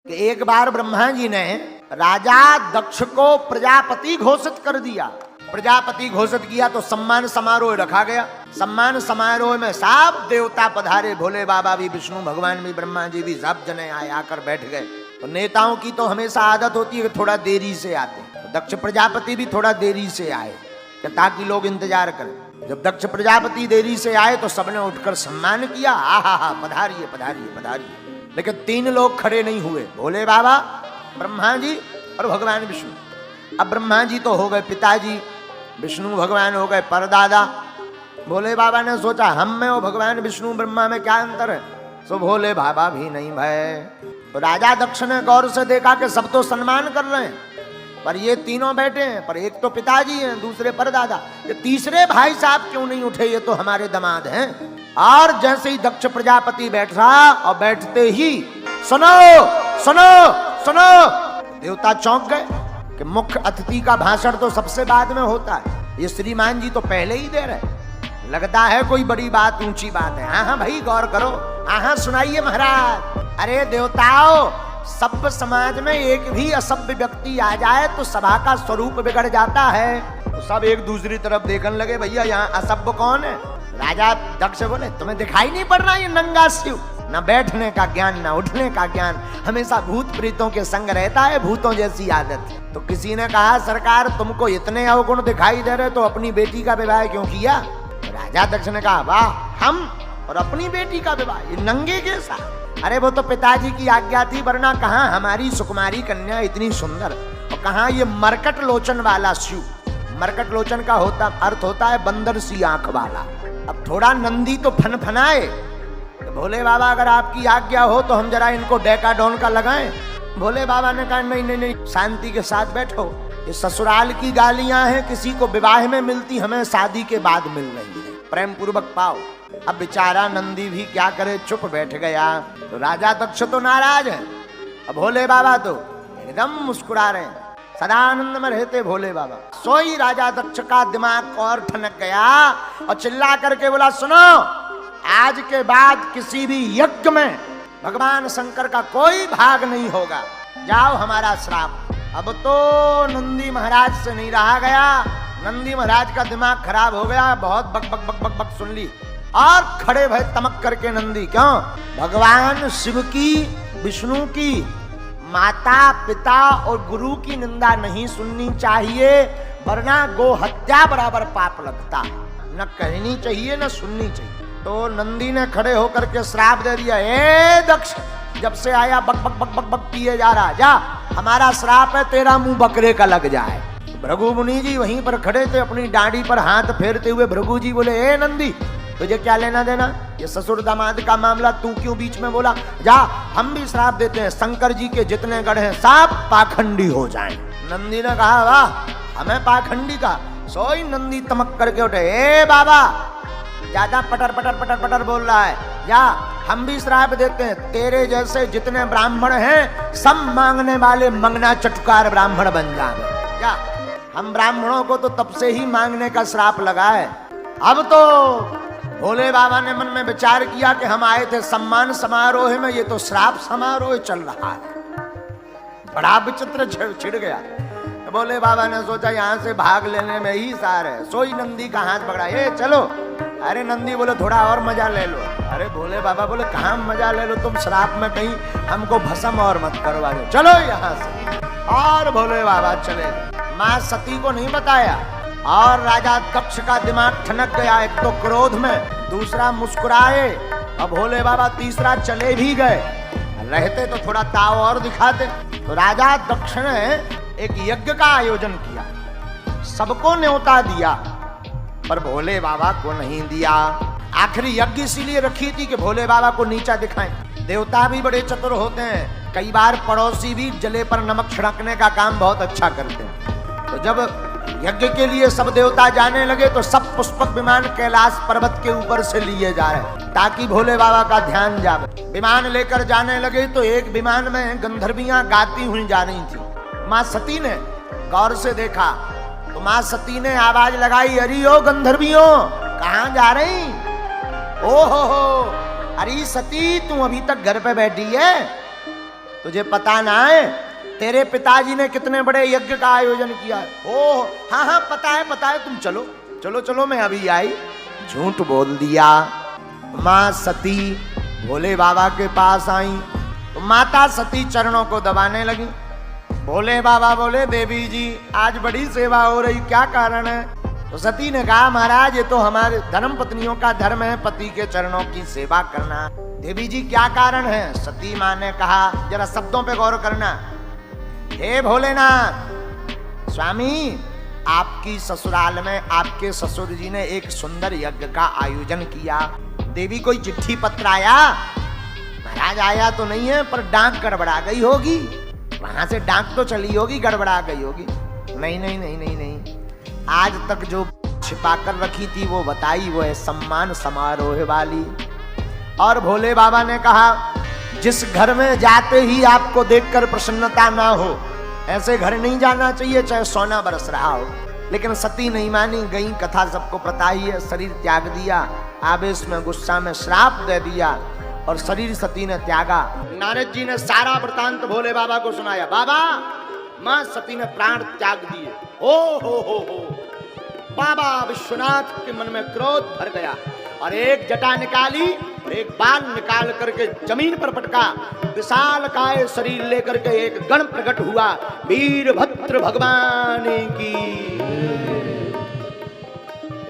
कि एक बार ब्रह्मा जी ने राजा दक्ष को प्रजापति घोषित कर दिया। प्रजापति घोषित किया तो सम्मान समारोह रखा गया। सम्मान समारोह में सब देवता पधारे, भोले बाबा भी, विष्णु भगवान भी, ब्रह्मा जी भी, सब जने आए, आकर बैठ गए। तो नेताओं की तो हमेशा आदत होती है कि थोड़ा देरी से आते, तो दक्ष प्रजापति भी थोड़ा देरी से आए ताकि लोग इंतजार करें। जब दक्ष प्रजापति देरी से आए तो सबने उठकर सम्मान किया, आहा पधारिए पधारिए पधारिए। लेकिन तीन लोग खड़े नहीं हुए, भोले बाबा, ब्रह्मा जी और भगवान विष्णु। अब ब्रह्मा जी तो हो गए पिताजी, विष्णु भगवान हो गए परदादा। भोले बाबा ने सोचा हम में और भगवान विष्णु ब्रह्मा में क्या अंतर है, सो भोले बाबा भी नहीं भय। तो राजा दक्ष ने गौर से देखा कि सब तो सम्मान कर रहे हैं पर ये तीनों बैठे हैं, पर एक तो पिताजी हैं, दूसरे परदादा, ये तीसरे भाई साहब क्यों नहीं उठे, ये तो हमारे दामाद हैं। और जैसे ही दक्ष प्रजापति बैठा और बैठते ही सुनो सुनो सुनो, देवता चौंक गए कि मुख्य अतिथि का भाषण तो सबसे बाद में होता है, ये श्रीमान जी तो पहले ही दे रहे, लगता है कोई बड़ी बात, ऊंची बात है। हाँ हाँ भाई गौर करो, हाँ सुनाइए महाराज। अरे देवताओं, सभ्य समाज में एक भी असभ्य व्यक्ति आ जाए तो सभा का स्वरूप बिगड़ जाता है। तो सब एक दूसरी तरफ देखने लगे, भैया यहाँ असभ्य कौन है। राजा दक्ष बोले, तुम्हें दिखाई नहीं पड़ रहा ये नंगा शिव, न बैठने का ज्ञान न उठने का ज्ञान, हमेशा भूत प्रेतों के संग रहता है, भूतों जैसी आदत। तो किसी ने कहा सरकार तुमको इतने अवगुण दिखाई दे रहे तो अपनी बेटी का विवाह क्यों किया। राजा दक्ष ने कहा वाह, हम और अपनी बेटी का विवाह, ये नंगे के साथ। अरे वो तो पिताजी की आज्ञा थी, वरना कहाँ हमारी सुकुमारी कन्या इतनी सुंदर, और कहाँ ये मरकट लोचन वाला शिव। मरकट लोचन का अर्थ होता है बंदर सी आंख वाला। अब थोड़ा नंदी तो फनफनाए, तो भोले बाबा अगर आपकी आज्ञा हो तो हम जरा इनको डेकाडोन का लगाएं। भोले बाबा ने कहा नहीं नहीं नहीं, शांति के साथ बैठो, ये ससुराल की गालियां हैं, किसी को विवाह में मिलती, हमें शादी के बाद मिल रही है, प्रेम पूर्वक पाओ। अब बेचारा नंदी भी क्या करे, चुप बैठ गया। तो राजा दक्ष तो नाराज है, अब भोले बाबा तो एकदम मुस्कुरा रहे हैं, सदा आनंद में रहते भोले बाबा। सोई राजा दक्ष का दिमाग और ठनक गया और चिल्ला करके बोला सुनो, आज के बाद किसी भी यज्ञ में भगवान शंकर का कोई भाग नहीं होगा, जाओ हमारा श्राप। अब तो नंदी महाराज से नहीं रहा गया, नंदी महाराज का दिमाग खराब हो गया, बहुत बक बक बक बक बक सुन ली और खड़े भय तमक करके नंदी, क्यों भगवान शिव की, विष्णु की, माता पिता और गुरु की निंदा नहीं सुननी चाहिए, वरना गो हत्या बराबर पाप लगता, न कहनी चाहिए न सुननी चाहिए। तो नंदी ने खड़े होकर के श्राप दे दिया, ए दक्ष, जब से आया बक बक बक बक बक पिए जा रहा, जा हमारा श्राप है तेरा मुंह बकरे का लग जाए। भृगु मुनि जी वहीं पर खड़े थे, अपनी डांडी पर हाथ फेरते हुए भृगु जी बोले, ए नंदी तुझे क्या लेना देना, ये ससुर दामाद का मामला तू क्यों बीच में बोला, जा हम भी श्राप देते हैं, शंकर जी के जितने गढ़ हैं सब पाखंडी हो जाएं। नंदी ने कहा वाह, हमें पाखंडी का। सोई नंदी तमक करके उठे, ए बाबा ज्यादा पटर पटर पटर पटर बोल रहा है, जा हम भी श्राप देते हैं, तेरे जैसे जितने ब्राह्मण हैं सब मांगने वाले मंगना चटकार ब्राह्मण बन जाए। क्या हम ब्राह्मणों को तो तब से ही मांगने का श्राप लगा है। अब तो भोले बाबा ने मन में विचार किया कि हम आए थे सम्मान समारोह में, ये तो श्राप समारोह चल रहा है, बड़ा विचित्र छिड़ गया। भोले बाबा ने सोचा यहाँ से भाग लेने में ही सार है, सोई नंदी का हाथ पकड़ा, ये चलो। अरे नंदी बोले थोड़ा और मजा ले लो। अरे भोले बाबा बोले कहाँ मजा ले लो, तुम श्राप में कहीं हमको भस्म और मत करवा दो, चलो यहाँ से। और भोले बाबा चले, माँ सती को नहीं बताया, और राजा दक्ष का दिमाग ठनक गया, एक तो क्रोध में, दूसरा मुस्कुराए, अब भोले बाबा तीसरा चले भी गए, रहते तो थोड़ा ताव और दिखाते। तो राजा दक्ष ने एक यज्ञ का आयोजन किया, सबको न्योता दिया, पर भोले बाबा को नहीं दिया। आखिरी यज्ञ इसीलिए रखी थी कि भोले बाबा को नीचा दिखाएं। देवता भी बड़े चतुर होते हैं, कई बार पड़ोसी भी जले पर नमक छिड़कने का काम बहुत अच्छा करते हैं। तो जब यज्ञ के लिए सब देवता जाने लगे तो सब पुष्पक विमान कैलाश पर्वत के ऊपर से लिए जा रहे ताकि भोले बाबा का ध्यान जाए। विमान लेकर जाने लगे तो एक विमान में गंधर्वियां गाती हुई जा रही थी। माँ सती ने गौर से देखा तो माँ सती ने आवाज लगाई, अरे ओ गंधर्वियों कहाँ जा रही, ओ हो, अरे सती तू अभी तक घर पे बैठी है, तुझे पता ना है तेरे पिताजी ने कितने बड़े यज्ञ का आयोजन किया है? ओ हाँ हाँ पता है, तुम चलो चलो चलो, मैं अभी आई। झूठ बोल दिया। माँ सती भोले बाबा के पास आई तो माता सती चरणों को दबाने लगी। भोले बाबा बोले, देवी जी आज बड़ी सेवा हो रही, क्या कारण है? तो सती ने कहा, महाराज ये तो हमारे धर्म पत्नियों का धर्म है पति के चरणों की सेवा करना। देवी जी क्या कारण है? सती माँ ने कहा, जरा शब्दों पे गौर करना। हे भोलेनाथ स्वामी, आपकी ससुराल में आपके ससुर जी ने एक सुंदर यज्ञ का आयोजन किया। देवी कोई चिट्ठी पत्र आया? महाराज आया तो नहीं है, पर डाक गड़बड़ा गई होगी, वहां से डाक तो चली होगी, गड़बड़ा गई होगी। नहीं नहीं नहीं नहीं नहीं, आज तक जो छिपा कर रखी थी वो बताई, वो है सम्मान समारोह वाली। और भोले बाबा ने कहा, जिस घर में जाते ही आपको देखकर प्रसन्नता ना हो, ऐसे घर नहीं जाना चाहिए, चाहे सोना बरस रहा हो। लेकिन सती नहीं मानी, गई, कथा सबको पता ही है, शरीर त्याग दिया, आवेश में गुस्सा में श्राप दे दिया और शरीर सती ने त्यागा। नारद जी ने सारा वृतांत भोले बाबा को सुनाया। बाबा, मां सती ने प्राण त्याग दिए। हो बाबा विश्वनाथ के मन में क्रोध भर गया और एक जटा निकाली और एक बाल निकाल करके जमीन पर पटका। विशाल काय शरीर लेकर के एक गण प्रकट हुआ, वीरभद्र भगवान की।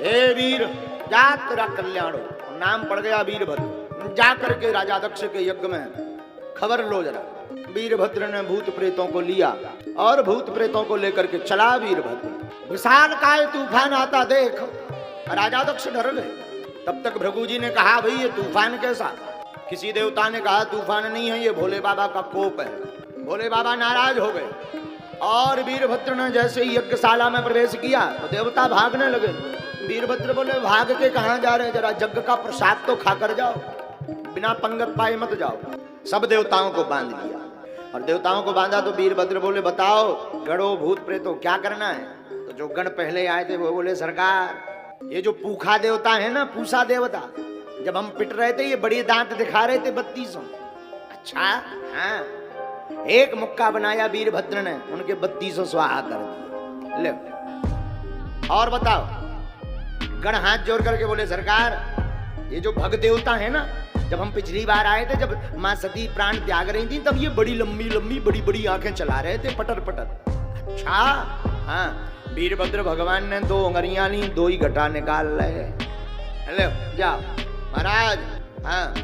हे वीर, जा तेरा कल्याण हो। नाम पड़ गया वीरभद्र। जाकर के राजा दक्ष के यज्ञ में खबर लो जरा। वीरभद्र ने भूत प्रेतों को लिया और भूत प्रेतों को लेकर के चला वीरभद्र। विशाल काय तूफान आता देख राजा दक्ष डर गए। तब तक भृगु जी ने कहा, भाई ये तूफान कैसा? किसी देवता ने कहा, तूफान नहीं है, ये भोले बाबा का कोप है। भोले बाबा नाराज हो गए और वीरभद्र ने जैसे ही यज्ञशाला में प्रवेश किया तो देवता भागने लगे। वीरभद्र बोले, भाग के कहां जा रहे हैं? जरा यज्ञ का प्रसाद तो खाकर जाओ, बिना पंगत पाए मत जाओ। सब देवताओं को बांध लिया और देवताओं को बांधा तो वीरभद्र बोले, बताओ गणों भूत प्रेतों क्या करना है? तो जो गण पहले आए थे वो बोले, सरकार ये जो पूखा देवता है ना, पूसा देवता, जब हम पिट रहे थे ये बड़ी दांत दिखा रहे थे 32। अच्छा हाँ, एक मुक्का बनाया वीरभद्र ने, उनके 32 स्वाहा कर दिए। ले और बताओ। गण हाथ जोड़ करके बोले, सरकार ये जो भग देवता है ना, जब हम पिछली बार आए थे, जब माँ सती प्राण त्याग रही थी, तब ये बड़ी लंबी लंबी बड़ी बड़ी आंखें चला रहे थे, पटर पटर। अच्छा हाँ, वीरभद्र भगवान ने 2 उंगलियां ली, 2 ही घटा निकाल रहे। हेलो जाओ महाराज। हाँ,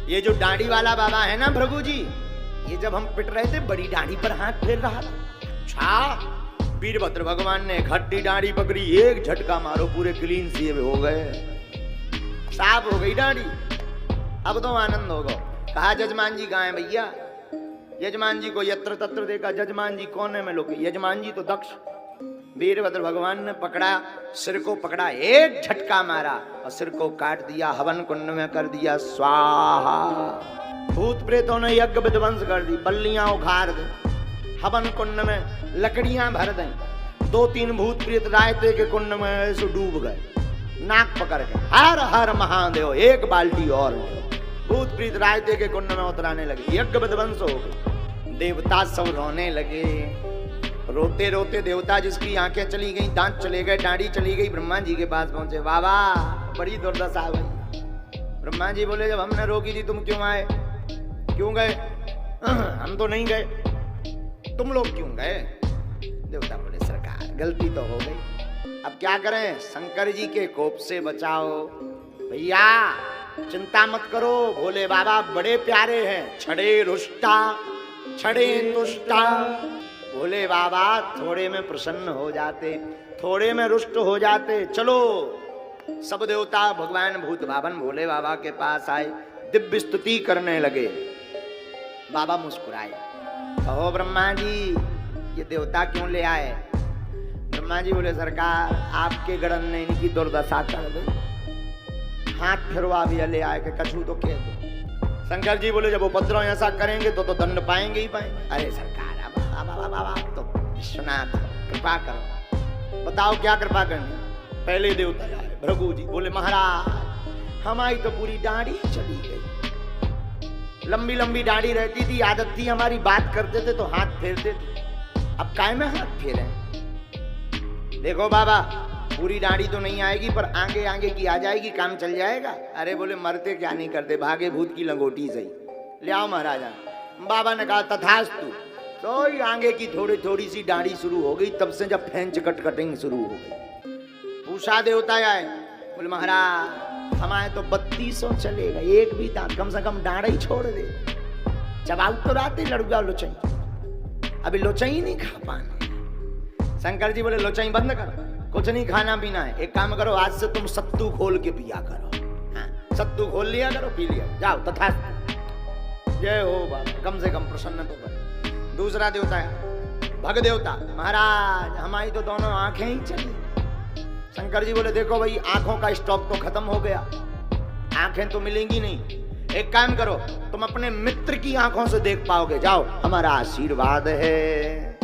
ये जो दाढ़ी वाला बाबा है ना भृगु जी, ये जब हम पिट रहे थे बड़ी दाढ़ी पर हाथ फेर रहा था। अच्छा, वीरभद्र भगवान ने खट्टी दाढ़ी पकड़ी, एक झटका मारो, पूरे क्लीन सीए हो गए, साफ हो गई दाढ़ी। अब तो आनंद होगा। कहा, जजमान जी कहाँ है भैया? यजमान जी को यत्र तत्र देखा, जजमान जी कोने में लोग। यजमान जी तो दक्ष। वीरभद्र भगवान ने पकड़ा, सिर को पकड़ा, एक झटका मारा और सिर को काट दिया, हवन कुंड में कर दिया स्वाहा। भूत प्रेतों ने यज्ञ विध्वंस कर दी, बल्लियां उखाड़ दी, हवन कुंड में लकड़ियां भर दी। 2-3 भूत प्रेत रायते के कुंड में ऐसे डूब गए, नाक पकड़ के हर हर महादेव, एक बाल्टी और। भूत प्रेत रायते के कुंड में उतराने लगे, यज्ञ विध्वंस हो गए। देवता सब रोने लगे। रोते रोते देवता जिसकी आंखें चली गई, दांत चले गए, दाढ़ी चली गई, ब्रह्मा जी के पास पहुंचे। बाबा बड़ी दुर्दशा हुई। ब्रह्मा जी बोले, जब हमने रोकी थी तुम क्यों आए? क्यों गए? हम तो नहीं गए, तुम लोग क्यों गए? देवता बोले, सरकार गलती तो हो गई, अब क्या करें? शंकर जी के कोप से बचाओ। भैया चिंता मत करो, भोले बाबा बड़े प्यारे हैं, छड़े रुष्टा छड़े तुष्टा। भोले बाबा थोड़े में प्रसन्न हो जाते, थोड़े में रुष्ट हो जाते। चलो, सब देवता भगवान भूत भावन भोले बाबा के पास आए, दिव्य स्तुति करने लगे। बाबा मुस्कुराए, कहो ब्रह्मा जी ये देवता क्यों ले आए? ब्रह्मा जी बोले, सरकार आपके गणन ने इनकी दुर्दशा कर दी, हाथ फिरवा भी ले आए कि कछू तो कह दो। शंकर जी बोले, जब उपद्रव ऐसा करेंगे तो दंड पाएंगे ही पाएंगे। अरे सरकार अब तो विश्वनाथ कृपा करो, बताओ क्या कृपा करनी? पहले देवता आए, भृगु जी बोले, महाराज हमारी तो पूरी दाढ़ी चली गई, लंबी लंबी दाढ़ी रहती थी, आदत थी हमारी, बात करते थे तो हाथ फेरते थे। अब काय में हाथ फेरे? देखो बाबा, पूरी दाढ़ी तो नहीं आएगी पर आगे आगे की आ जाएगी, काम चल जाएगा। अरे बोले मरते क्या नहीं करते, भागे भूत की लंगोटी सही, ले आओ महाराजा। बाबा ने कहा तथास्तु। तो आगे की थोड़ी थोड़ी सी दाढ़ी शुरू हो गई, तब से जब फ्रेंच कटिंग शुरू हो गई। पूछा देवता आए, बोले महाराज हमारे तो 3200 चलेगा, एक भी दांत, कम से कम दाढ़ी छोड़ दे। चबाऊ तो राते लड़ुआ लोचई, अभी लोचई नहीं खा पाने। शंकर जी बोले लोचई बंद करो, कुछ नहीं खाना पीना है, एक काम करो आज से तुम सत्तू खोल के पिया करो। हाँ, सत्तू खोल लिया करो, पी लिया जाओ, तथा जय हो बाबा, कम से कम प्रसन्न तो कर। दूसरा देवता है भग देवता, महाराज हमारी तो दोनों आंखें ही चली। शंकर जी बोले देखो भाई, आंखों का स्टॉक तो खत्म हो गया, आंखें तो मिलेंगी नहीं, एक काम करो तुम अपने मित्र की आंखों से देख पाओगे, जाओ हमारा आशीर्वाद है।